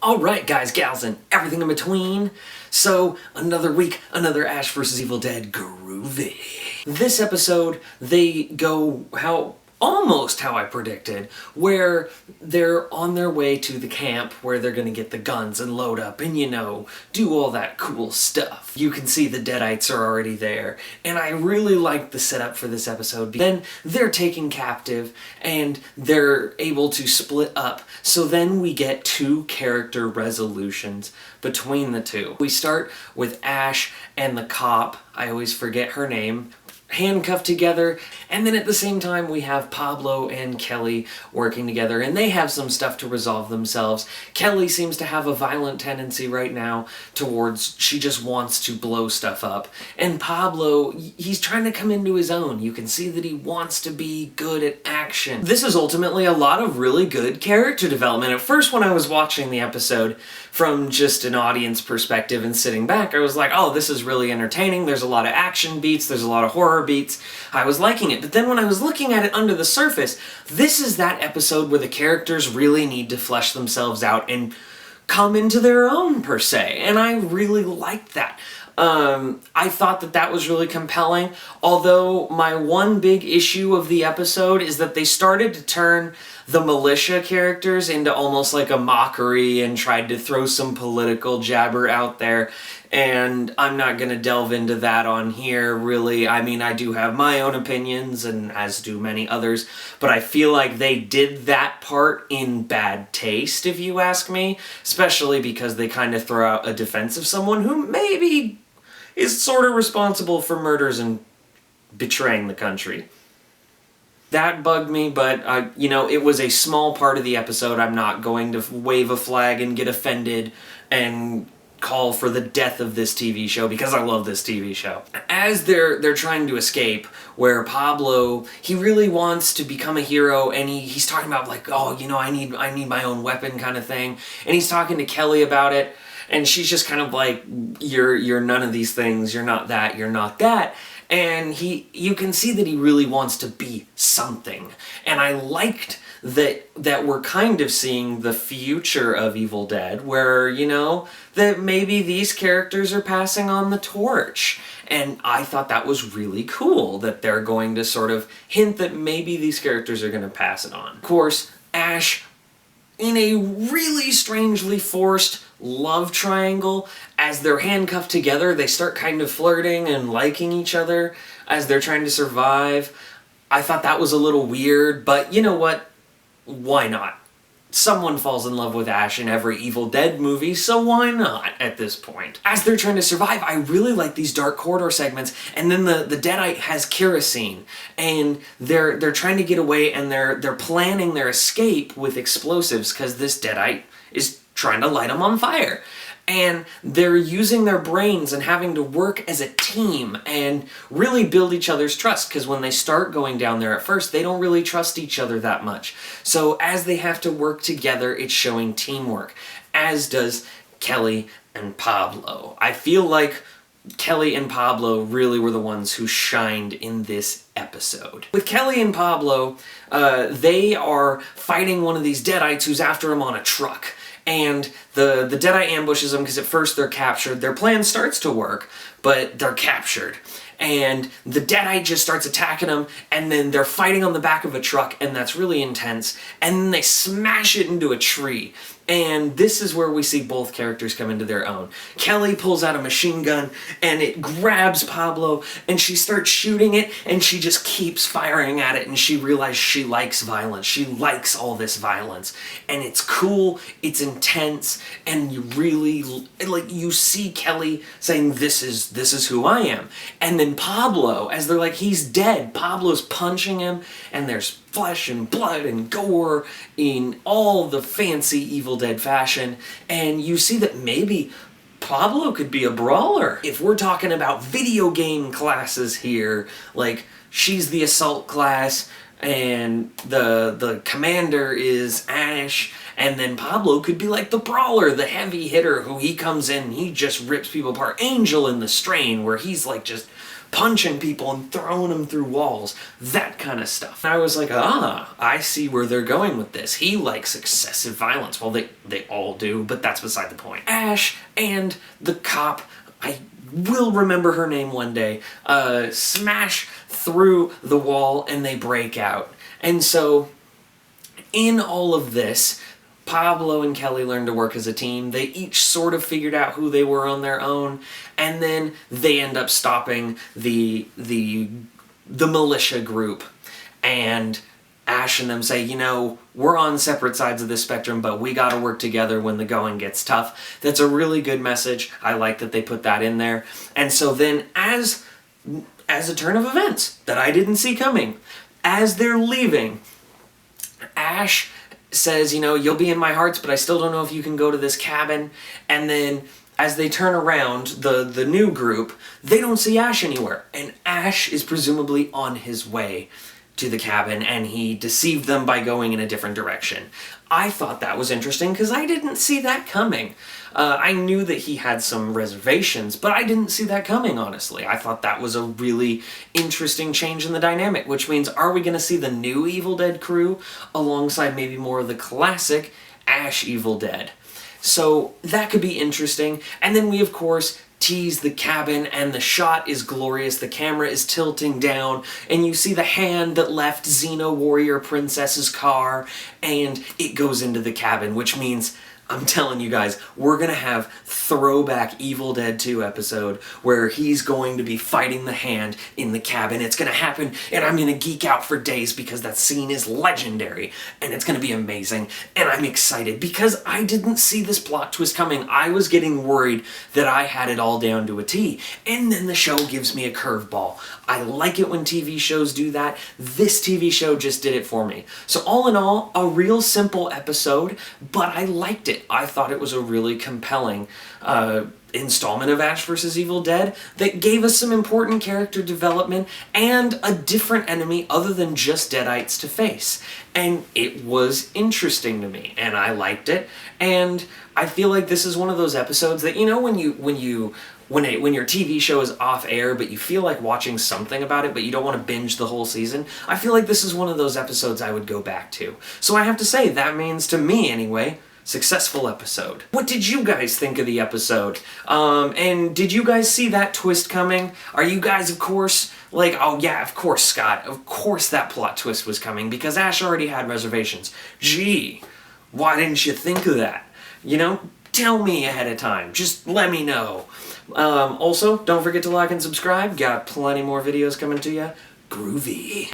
Alright guys, gals, and everything in between. So, another week, another Ash vs. Evil Dead groovy. This episode, they go almost how I predicted, where they're on their way to the camp where they're gonna get the guns and load up and, do all that cool stuff. You can see the Deadites are already there, and I really like the setup for this episode. Then they're taken captive, and they're able to split up, so then we get two character resolutions between the two. We start with Ash and the cop, I always forget her name, handcuffed together, and then at the same time we have Pablo and Kelly working together, and they have some stuff to resolve themselves. Kelly seems to have a violent tendency right now towards, she just wants to blow stuff up, and Pablo, he's trying to come into his own. You can see that he wants to be good at action. This is ultimately a lot of really good character development. At first, when I was watching the episode from just an audience perspective and sitting back, I was like, oh, this is really entertaining. There's a lot of action beats, there's a lot of horror beats. I was liking it. But then when I was looking at it under the surface, this is that episode where the characters really need to flesh themselves out and come into their own, per se. And I really liked that. I thought that was really compelling, although my one big issue of the episode is that they started to turn the militia characters into almost like a mockery and tried to throw some political jabber out there, and I'm not going to delve into that on here, really. I mean, I do have my own opinions, and as do many others, but I feel like they did that part in bad taste, if you ask me, especially because they kind of throw out a defense of someone who maybe is sort of responsible for murders and betraying the country. That bugged me, but, it was a small part of the episode. I'm not going to wave a flag and get offended and call for the death of this TV show, because I love this TV show. As they're trying to escape, where Pablo, he really wants to become a hero, and he's talking about, like, oh, I need my own weapon kind of thing, and he's talking to Kelly about it, and she's just kind of like, you're none of these things, you're not that, you're not that. And you can see that he really wants to be something. And I liked that we're kind of seeing the future of Evil Dead, where, that maybe these characters are passing on the torch. And I thought that was really cool, that they're going to sort of hint that maybe these characters are going to pass it on. Of course, Ash, in a really strangely forced love triangle, as they're handcuffed together, they start kind of flirting and liking each other as they're trying to survive. I thought that was a little weird, but you know what? Why not? Someone falls in love with Ash in every Evil Dead movie, so why not at this point? As they're trying to survive, I really like these dark corridor segments, and then the Deadite has kerosene, and they're trying to get away, and they're planning their escape with explosives, because this Deadite is trying to light them on fire. And they're using their brains and having to work as a team and really build each other's trust, because when they start going down there at first, they don't really trust each other that much. So as they have to work together, it's showing teamwork, as does Kelly and Pablo. I feel like Kelly and Pablo really were the ones who shined in this episode. With Kelly and Pablo, they are fighting one of these Deadites who's after him on a truck. And the Deadite ambushes them, because at first they're captured. Their plan starts to work, but they're captured. And the Deadite just starts attacking them, and then they're fighting on the back of a truck, and that's really intense. And then they smash it into a tree. And this is where we see both characters come into their own. Kelly pulls out a machine gun, and it grabs Pablo, and she starts shooting it, and she just keeps firing at it, and she realizes she likes violence. She likes all this violence. And it's cool, it's intense, and you really, you see Kelly saying, this is who I am. And then Pablo, as they're like, he's dead, Pablo's punching him, and there's flesh and blood and gore in all the fancy Evil Dead fashion, and you see that maybe Pablo could be a brawler. If we're talking about video game classes here, like she's the assault class and the commander is Ash, and then Pablo could be like the brawler, the heavy hitter, who he comes in and he just rips people apart. Angel in The Strain, where he's like just punching people and throwing them through walls, that kind of stuff. And I was like, I see where they're going with this. He likes excessive violence. Well, they all do, but that's beside the point. Ash and the cop, I will remember her name one day, smash through the wall and they break out. And so, in all of this, Pablo and Kelly learned to work as a team. They each sort of figured out who they were on their own, and then they end up stopping the militia group. And Ash and them say, you know, we're on separate sides of the spectrum, but we gotta work together when the going gets tough. That's a really good message. I like that they put that in there. And so then, as a turn of events that I didn't see coming, as they're leaving, Ash says, you know, you'll be in my hearts, but I still don't know if you can go to this cabin. And then as they turn around, the new group, they don't see Ash anywhere. And Ash is presumably on his way to the cabin, and he deceived them by going in a different direction. I thought that was interesting because I didn't see that coming. I knew that he had some reservations, but I didn't see that coming, honestly. I thought that was a really interesting change in the dynamic, which means, are we going to see the new Evil Dead crew alongside maybe more of the classic Ash Evil Dead? So that could be interesting. And then we, of course, tease the cabin, and the shot is glorious. The camera is tilting down, and you see the hand that left Xena Warrior Princess's car, and it goes into the cabin, which means, I'm telling you guys, we're gonna have throwback Evil Dead 2 episode where he's going to be fighting the hand in the cabin. It's gonna happen, and I'm gonna geek out for days because that scene is legendary, and it's gonna be amazing, and I'm excited because I didn't see this plot twist coming. I was getting worried that I had it all down to a T, and then the show gives me a curveball. I like it when TV shows do that. This TV show just did it for me. So all in all, a real simple episode, but I liked it. I thought it was a really compelling installment of Ash vs. Evil Dead that gave us some important character development and a different enemy other than just Deadites to face. And it was interesting to me, and I liked it. And I feel like this is one of those episodes that, you know, when your TV show is off air, but you feel like watching something about it, but you don't want to binge the whole season, I feel like this is one of those episodes I would go back to. So I have to say, that means, to me anyway, successful episode. What did you guys think of the episode? And did you guys see that twist coming? Are you guys, of course, like, oh yeah, of course, Scott, of course that plot twist was coming, because Ash already had reservations. Gee, why didn't you think of that? You know, tell me ahead of time. Just let me know. Also, don't forget to like and subscribe. Got plenty more videos coming to you. Groovy.